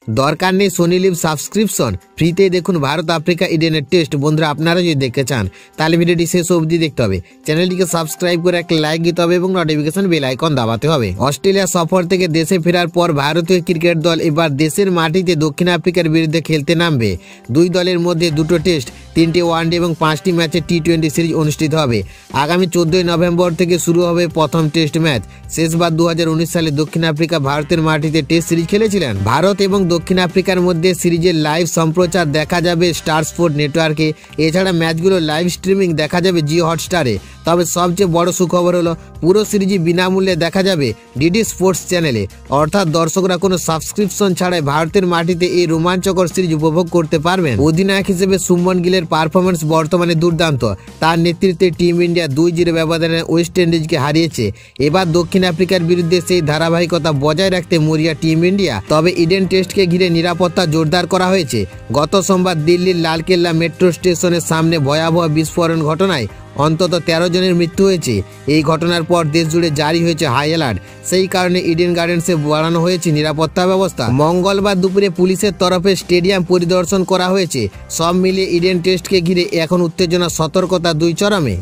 দরকার নেই Sony leave subscription, ফ্রিতেই দেখুন ভারত আফ্রিকা ইডেনের টেস্ট। বন্ধুরা আপনারা যদি দেখতে চান তাহলে ভিডিওটি শেষ অবধি দেখতে হবে, চ্যানেলটিকে সাবস্ক্রাইব করে একটা লাইক দিতে হবে এবং নোটিফিকেশন বেল আইকন দাবাতে হবে। অস্ট্রেলিয়া সফর থেকে দেশে ফেরার পর ভারতীয় ক্রিকেট দল এবার দেশের মাটিতে দক্ষিণ আফ্রিকার বিরুদ্ধে খেলতে নামবে। দুই দলের মধ্যে দুটো টেস্ট, 3টে ওয়ানডে এবং 5টি ম্যাচের টি20 সিরিজ অনুষ্ঠিত হবে। আগামী 14 নভেম্বর থেকে শুরু হবে প্রথম টেস্ট ম্যাচ। শেষবার 2019 সালে দক্ষিণ আফ্রিকা ভারতের মাটিতে টেস্ট সিরিজ খেলেছিলেন। ভারত এবং দক্ষিণ আফ্রিকার মধ্যে সিরিজের লাইভ সম্প্রচার দেখা যাবে স্টার স্পোর্ট নেটওয়ার্কে। এছাড়া ম্যাচগুলো লাইভ স্ট্রিমিং দেখা যাবে জিও হটস্টারে। তবে সবচেয়ে বড় সুখবর হলো পুরো সিরিজই বিনামূল্যে দেখা যাবে ডিডি স্পোর্টস চ্যানেলে, অর্থাৎ দর্শকরা কোনো সাবস্ক্রিপশন ছাড়াই ভারতের মাটিতে এই রোমাঞ্চকর সিরিজ উপভোগ করতে পারবেন। অধিনায়ক হিসেবে শুভমন গিলের পারফরমেন্স বর্তমানে দুর্দান্ত। তার নেতৃত্বে টিম ইন্ডিয়া 2-0 ব্যবধানে ওয়েস্ট ইন্ডিজকে হারিয়েছে। এবার দক্ষিণ আফ্রিকার বিরুদ্ধে সেই ধারাবাহিকতা বজায় রাখতে মরিয়া টিম ইন্ডিয়া। তবে ইডেন টেস্টকে ঘিরে নিরাপত্তা জোরদার করা হয়েছে। গত সোমবার দিল্লির লালকেল্লা মেট্রো স্টেশনের সামনে ভয়াবহ বিস্ফোরণ ঘটনায় অন্তত 13 জনের মৃত্যু হয়েছে। এই ঘটনার পর দেশ জুড়ে জারি হয়েছে হাই অ্যালার্ট। সেই কারণে ইডেন গার্ডেন্সে বাড়ানো হয়েছে নিরাপত্তা ব্যবস্থা। মঙ্গলবার দুপুরে পুলিশের তরফে স্টেডিয়াম পরিদর্শন করা হয়েছে। সব মিলিয়ে ইডেন টেস্টকে ঘিরে এখন উত্তেজনা সতর্কতা দুই চরমে।